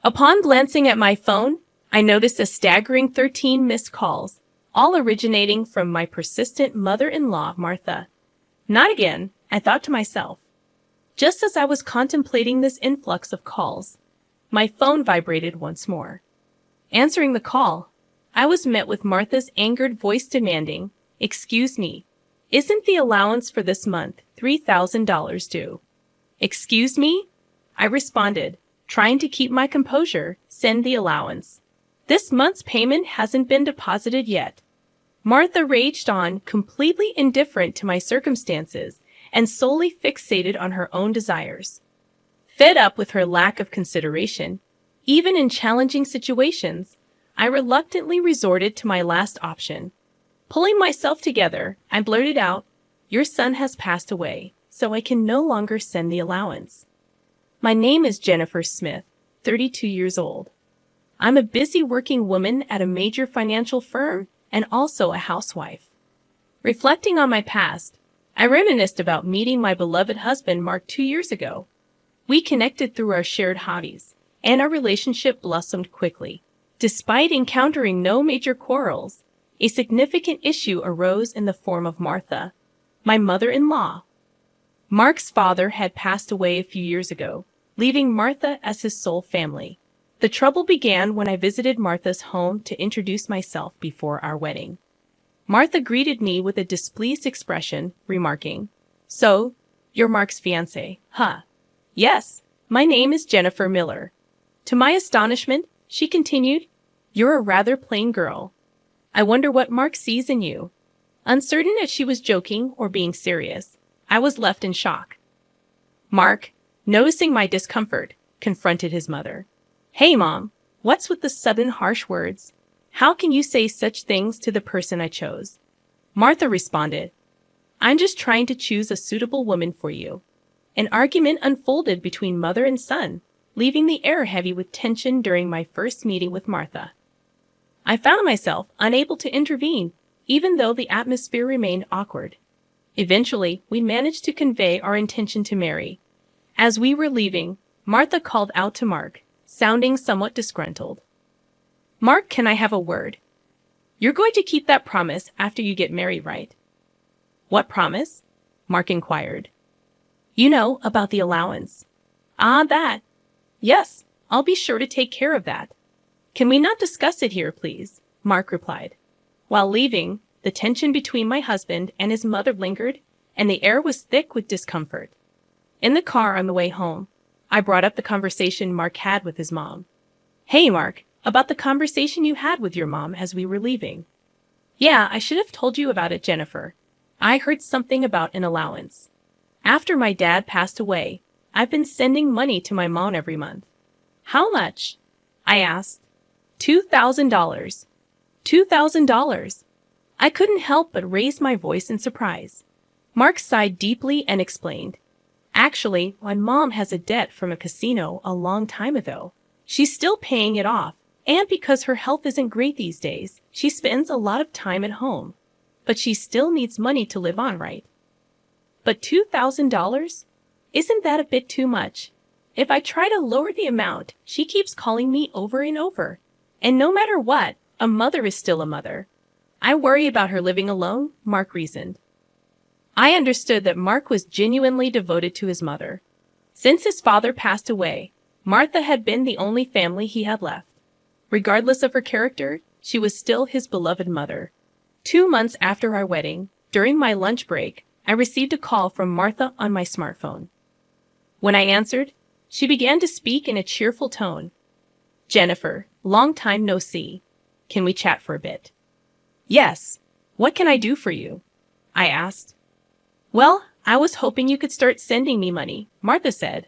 Upon glancing at my phone, I noticed a staggering 13 missed calls, all originating from my persistent mother-in-law, Martha. Not again, I thought to myself. Just as I was contemplating this influx of calls, my phone vibrated once more. Answering the call, I was met with Martha's angered voice demanding, "Excuse me, isn't the allowance for this month $3,000 due?" "Excuse me?" I responded, trying to keep my composure. "Send the allowance. This month's payment hasn't been deposited yet." Martha raged on, completely indifferent to my circumstances and solely fixated on her own desires. Fed up with her lack of consideration, even in challenging situations, I reluctantly resorted to my last option. Pulling myself together, I blurted out, "Your son has passed away, so I can no longer send the allowance. My name is Jennifer Smith, 32 years old. I'm a busy working woman at a major financial firm and also a housewife." Reflecting on my past, I reminisced about meeting my beloved husband Mark 2 years ago. We connected through our shared hobbies, and our relationship blossomed quickly. Despite encountering no major quarrels, a significant issue arose in the form of Martha, my mother-in-law. Mark's father had passed away a few years ago, leaving Martha as his sole family. The trouble began when I visited Martha's home to introduce myself before our wedding. Martha greeted me with a displeased expression, remarking, "So, you're Mark's fiancée, huh?" "Yes, my name is Jennifer Miller." To my astonishment, she continued, "You're a rather plain girl. I wonder what Mark sees in you." Uncertain if she was joking or being serious, I was left in shock. Mark, noticing my discomfort, confronted his mother. "Hey, Mom, what's with the sudden harsh words? How can you say such things to the person I chose?" Martha responded, "I'm just trying to choose a suitable woman for you." An argument unfolded between mother and son, leaving the air heavy with tension during my first meeting with Martha. I found myself unable to intervene, even though the atmosphere remained awkward. Eventually, we managed to convey our intention to marry. As we were leaving, Martha called out to Mark, sounding somewhat disgruntled. "Mark, can I have a word? You're going to keep that promise after you get married, right?" "What promise?" Mark inquired. "You know, about the allowance." "Ah, that. Yes, I'll be sure to take care of that." "Can we not discuss it here, please?" Mark replied. While leaving, the tension between my husband and his mother lingered, and the air was thick with discomfort. In the car on the way home, I brought up the conversation Mark had with his mom. "Hey, Mark, about the conversation you had with your mom as we were leaving." "Yeah, I should have told you about it, Jennifer. I heard something about an allowance. After my dad passed away, I've been sending money to my mom every month." "How much?" I asked. $2,000. $2,000. I couldn't help but raise my voice in surprise. Mark sighed deeply and explained, "Actually, my mom has a debt from a casino a long time ago. She's still paying it off, and because her health isn't great these days, she spends a lot of time at home. But she still needs money to live on, right?" "But $2,000? Isn't that a bit too much? If I try to lower the amount, she keeps calling me over and over. And no matter what, a mother is still a mother. I worry about her living alone," Mark reasoned. I understood that Mark was genuinely devoted to his mother. Since his father passed away, Martha had been the only family he had left. Regardless of her character, she was still his beloved mother. 2 months after our wedding, during my lunch break, I received a call from Martha on my smartphone. When I answered, she began to speak in a cheerful tone. "Jennifer, long time no see. Can we chat for a bit?" "Yes. What can I do for you?" I asked. "Well, I was hoping you could start sending me money," Martha said.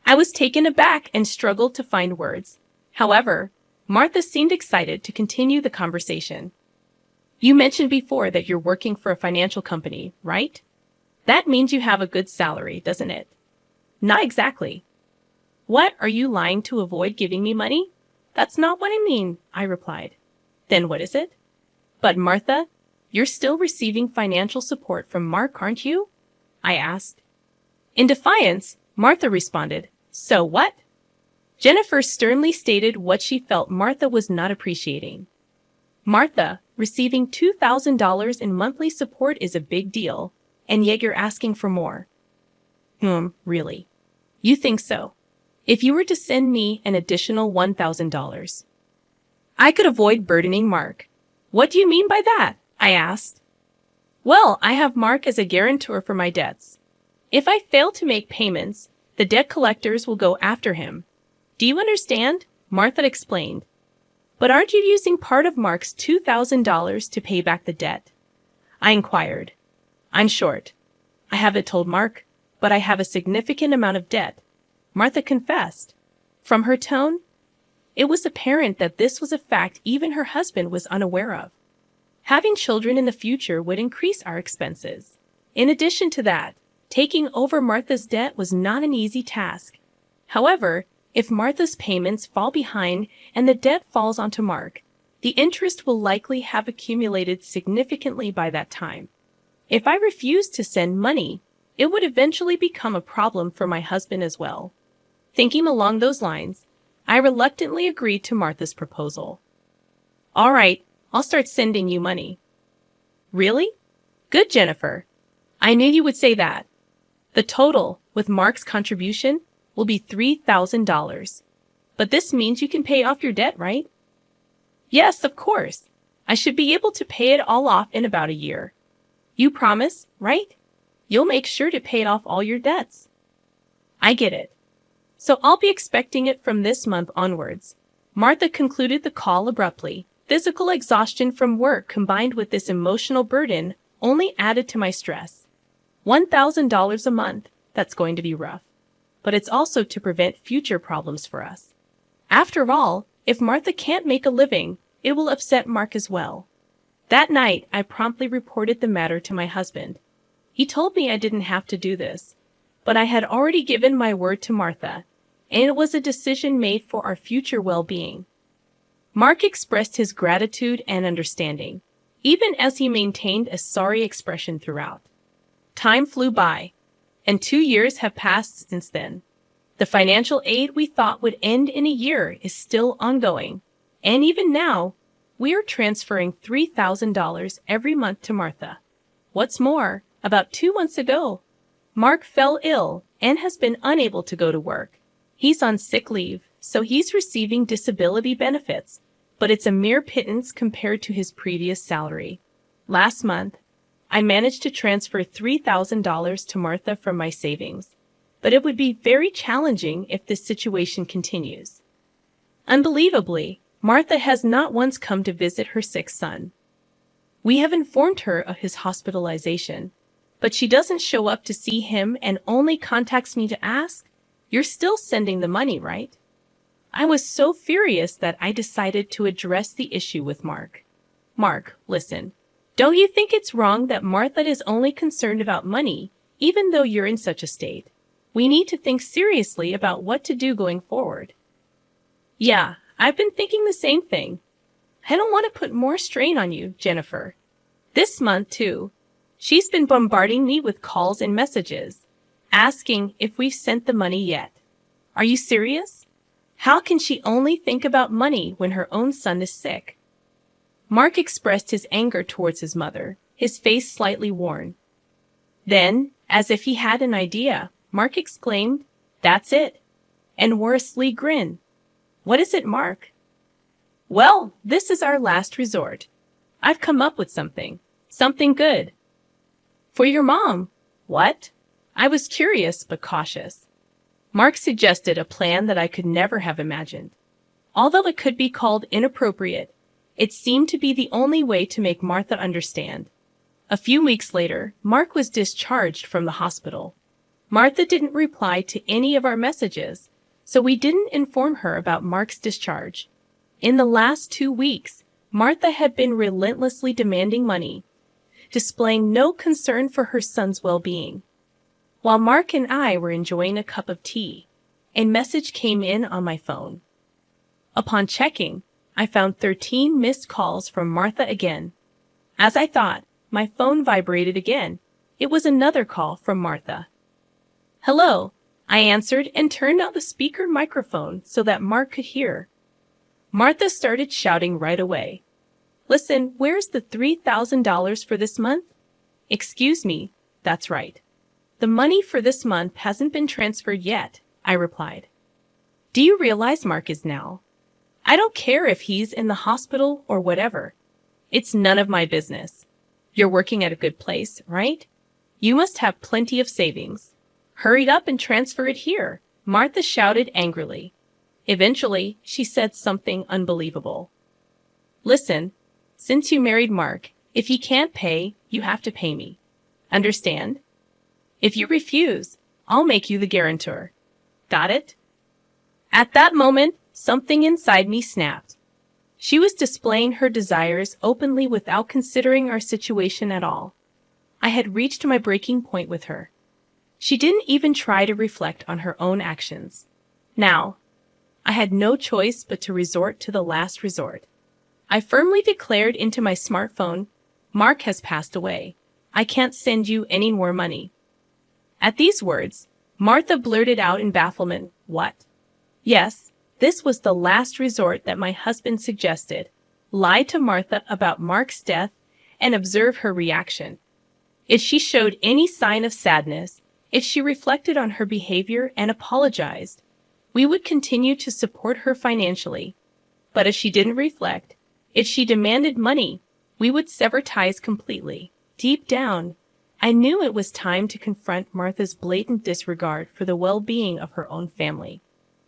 I was taken aback and struggled to find words. However, Martha seemed excited to continue the conversation. "You mentioned before that you're working for a financial company, right? That means you have a good salary, doesn't it?" "Not exactly." "What, are you lying to avoid giving me money?" "That's not what I mean," I replied. "Then what is it?" "But Martha, you're still receiving financial support from Mark, aren't you?" I asked. In defiance, Martha responded, "So what?" Jennifer sternly stated what she felt Martha was not appreciating. Martha, receiving $2,000 in monthly support is a big deal, and yet you're asking for more. Really? You think so? If you were to send me an additional $1,000, I could avoid burdening Mark. What do you mean by that? I asked. Well, I have Mark as a guarantor for my debts. If I fail to make payments, the debt collectors will go after him. Do you understand? Martha explained. But aren't you using part of Mark's $2,000 to pay back the debt? I inquired. I'm short. I haven't told Mark, but I have a significant amount of debt, Martha confessed. From her tone, it was apparent that this was a fact even her husband was unaware of. Having children in the future would increase our expenses. In addition to that, taking over Martha's debt was not an easy task. However, if Martha's payments fall behind and the debt falls onto Mark, the interest will likely have accumulated significantly by that time. If I refuse to send money, it would eventually become a problem for my husband as well. Thinking along those lines, I reluctantly agreed to Martha's proposal. All right, I'll start sending you money. Really? Good, Jennifer. I knew you would say that. The total, with Mark's contribution, will be $3,000. But this means you can pay off your debt, right? Yes, of course. I should be able to pay it all off in about a year. You promise, right? You'll make sure to pay off all your debts. I get it. So I'll be expecting it from this month onwards. Martha concluded the call abruptly. Physical exhaustion from work combined with this emotional burden only added to my stress. $1,000 a month, that's going to be rough. But it's also to prevent future problems for us. After all, if Martha can't make a living, it will upset Mark as well. That night, I promptly reported the matter to my husband. He told me I didn't have to do this, but I had already given my word to Martha, and it was a decision made for our future well-being. Mark expressed his gratitude and understanding, even as he maintained a sorry expression throughout. Time flew by, and 2 years have passed since then. The financial aid we thought would end in a year is still ongoing, and even now, we are transferring $3,000 every month to Martha. What's more, about 2 months ago, Mark fell ill and has been unable to go to work. He's on sick leave, so he's receiving disability benefits, but it's a mere pittance compared to his previous salary. Last month, I managed to transfer $3,000 to Martha from my savings, but it would be very challenging if this situation continues. Unbelievably, Martha has not once come to visit her sick son. We have informed her of his hospitalization, but she doesn't show up to see him and only contacts me to ask, "You're still sending the money, right?" I was so furious that I decided to address the issue with Mark. Mark, listen. Don't you think it's wrong that Martha is only concerned about money, even though you're in such a state? We need to think seriously about what to do going forward. Yeah, I've been thinking the same thing. I don't want to put more strain on you, Jennifer. This month, too, she's been bombarding me with calls and messages, asking if we've sent the money yet. Are you serious? How can she only think about money when her own son is sick? Mark expressed his anger towards his mother, his face slightly worn. Then, as if he had an idea, Mark exclaimed, "That's it," and wore a sly grin. "What is it, Mark?" "Well, this is our last resort. I've come up with something good. For your mom." "What?" I was curious but cautious. Mark suggested a plan that I could never have imagined. Although it could be called inappropriate, it seemed to be the only way to make Martha understand. A few weeks later, Mark was discharged from the hospital. Martha didn't reply to any of our messages, so we didn't inform her about Mark's discharge. In the last 2 weeks, Martha had been relentlessly demanding money, displaying no concern for her son's well-being. While Mark and I were enjoying a cup of tea, a message came in on my phone. Upon checking, I found 13 missed calls from Martha again. As I thought, my phone vibrated again. It was another call from Martha. "Hello, I answered and turned on the speaker microphone so that Mark could hear. Martha started shouting right away. Listen, where's the $3,000 for this month? Excuse me, that's right. The money for this month hasn't been transferred yet, I replied. Do you realize Mark is now? I don't care if he's in the hospital or whatever. It's none of my business. You're working at a good place, right? You must have plenty of savings. Hurry up and transfer it here, Martha shouted angrily. Eventually, she said something unbelievable. Listen, since you married Mark, if he can't pay, you have to pay me. Understand? If you refuse, I'll make you the guarantor. Got it? At that moment, something inside me snapped. She was displaying her desires openly without considering our situation at all. I had reached my breaking point with her. She didn't even try to reflect on her own actions. Now, I had no choice but to resort to the last resort. I firmly declared into my smartphone, Mark has passed away. I can't send you any more money. At these words, Martha blurted out in bafflement, what? Yes, this was the last resort that my husband suggested. Lie to Martha about Mark's death and observe her reaction. If she showed any sign of sadness, if she reflected on her behavior and apologized, we would continue to support her financially. But if she didn't reflect, if she demanded money, we would sever ties completely. Deep down, I knew it was time to confront Martha's blatant disregard for the well-being of her own family.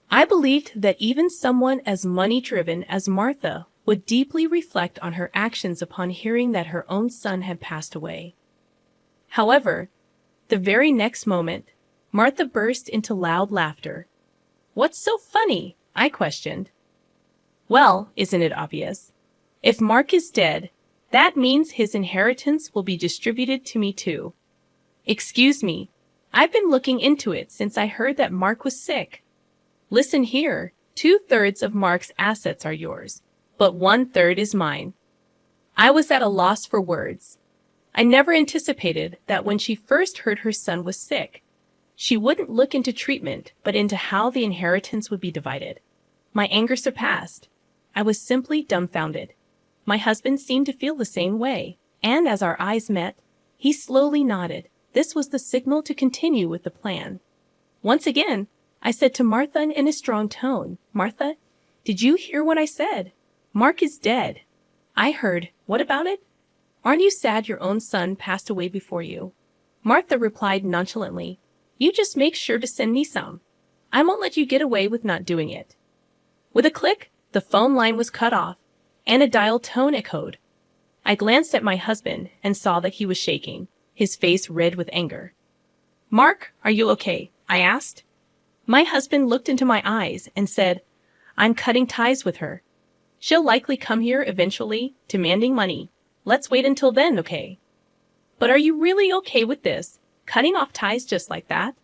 I believed that even someone as money-driven as Martha would deeply reflect on her actions upon hearing that her own son had passed away. However, the very next moment, Martha burst into loud laughter. What's so funny? I questioned. Well, isn't it obvious? If Mark is dead, that means his inheritance will be distributed to me too. Excuse me, I've been looking into it since I heard that Mark was sick. Listen here, 2/3 of Mark's assets are yours, but 1/3 is mine. I was at a loss for words. I never anticipated that when she first heard her son was sick, she wouldn't look into treatment, but into how the inheritance would be divided. My anger surpassed. I was simply dumbfounded. My husband seemed to feel the same way, and as our eyes met, he slowly nodded. This was the signal to continue with the plan. Once again, I said to Martha in a strong tone, Martha, did you hear what I said? Mark is dead. I heard, what about it? Aren't you sad your own son passed away before you? Martha replied nonchalantly, you just make sure to send me some. I won't let you get away with not doing it. With a click, the phone line was cut off, and a dial tone echoed. I glanced at my husband and saw that he was shaking, his face red with anger. Mark, are you okay? I asked. My husband looked into my eyes and said, I'm cutting ties with her. She'll likely come here eventually, demanding money. Let's wait until then, okay? But are you really okay with this, cutting off ties just like that?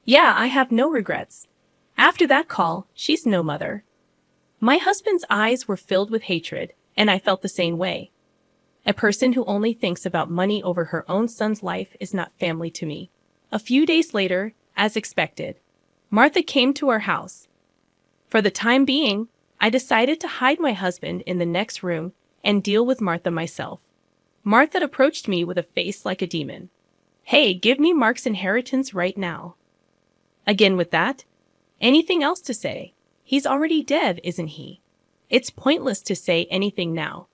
Yeah, I have no regrets. After that call, she's no mother. My husband's eyes were filled with hatred, and I felt the same way. A person who only thinks about money over her own son's life is not family to me. A few days later, as expected, Martha came to our house. For the time being, I decided to hide my husband in the next room and deal with Martha myself. Martha approached me with a face like a demon. Hey, give me Mark's inheritance right now. Again with that? Anything else to say? He's already dead, isn't he? It's pointless to say anything now.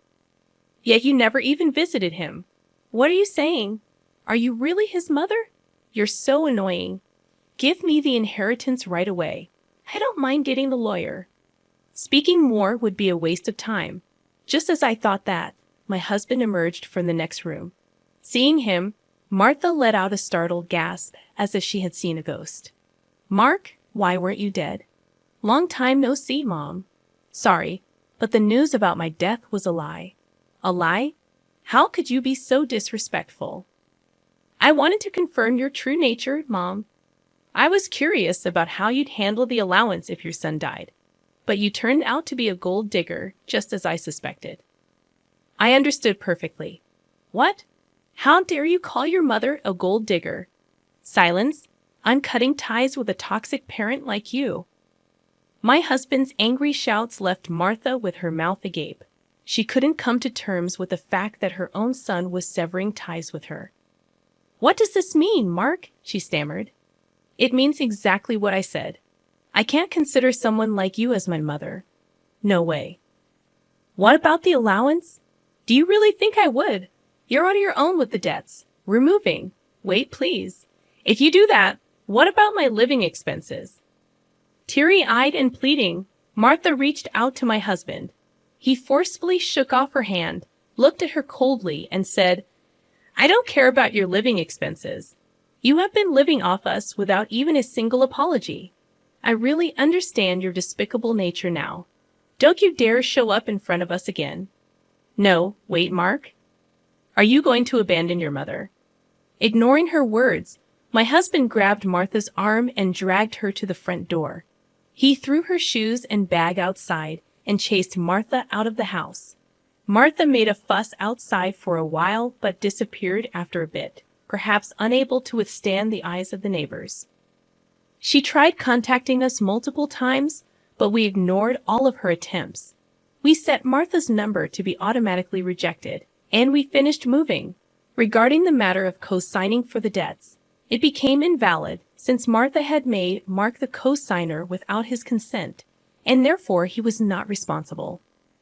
Yet you never even visited him. What are you saying? Are you really his mother? You're so annoying. Give me the inheritance right away. I don't mind getting the lawyer. Speaking more would be a waste of time. Just as I thought that, my husband emerged from the next room. Seeing him, Martha let out a startled gasp as if she had seen a ghost. Mark, why weren't you dead? Long time no see, Mom. Sorry, but the news about my death was a lie. A lie? How could you be so disrespectful? I wanted to confirm your true nature, Mom. I was curious about how you'd handle the allowance if your son died, but you turned out to be a gold digger, just as I suspected. I understood perfectly. What? How dare you call your mother a gold digger? Silence. I'm cutting ties with a toxic parent like you." My husband's angry shouts left Martha with her mouth agape. She couldn't come to terms with the fact that her own son was severing ties with her. "What does this mean, Mark?" she stammered. "It means exactly what I said. I can't consider someone like you as my mother. No way." "What about the allowance? Do you really think I would? You're on your own with the debts. We're moving. Wait, please. If you do that, what about my living expenses?" Teary-eyed and pleading, Martha reached out to my husband. He forcefully shook off her hand, looked at her coldly, and said, "I don't care about your living expenses. You have been living off us without even a single apology. I really understand your despicable nature now. Don't you dare show up in front of us again." "No, wait, Mark. Are you going to abandon your mother?" Ignoring her words, my husband grabbed Martha's arm and dragged her to the front door. He threw her shoes and bag outside and chased Martha out of the house. Martha made a fuss outside for a while but disappeared after a bit, perhaps unable to withstand the eyes of the neighbors. She tried contacting us multiple times, but we ignored all of her attempts. We set Martha's number to be automatically rejected, and we finished moving. Regarding the matter of co-signing for the debts, it became invalid since Martha had made Mark the co-signer without his consent, and therefore he was not responsible.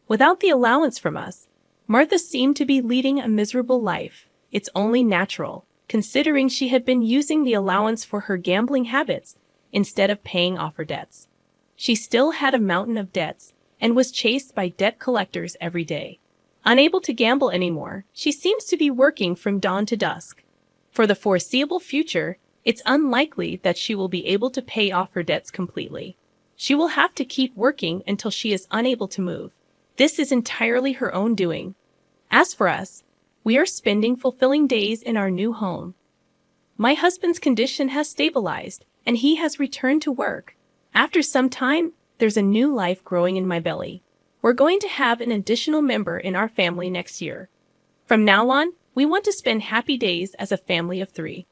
Without the allowance from us, Martha seemed to be leading a miserable life. It's only natural, considering she had been using the allowance for her gambling habits instead of paying off her debts. She still had a mountain of debts and was chased by debt collectors every day. Unable to gamble anymore, she seems to be working from dawn to dusk. For the foreseeable future, it's unlikely that she will be able to pay off her debts completely. She will have to keep working until she is unable to move. This is entirely her own doing. As for us, we are spending fulfilling days in our new home. My husband's condition has stabilized, and he has returned to work. After some time, there's a new life growing in my belly. We're going to have an additional member in our family next year. From now on, we want to spend happy days as a family of 3.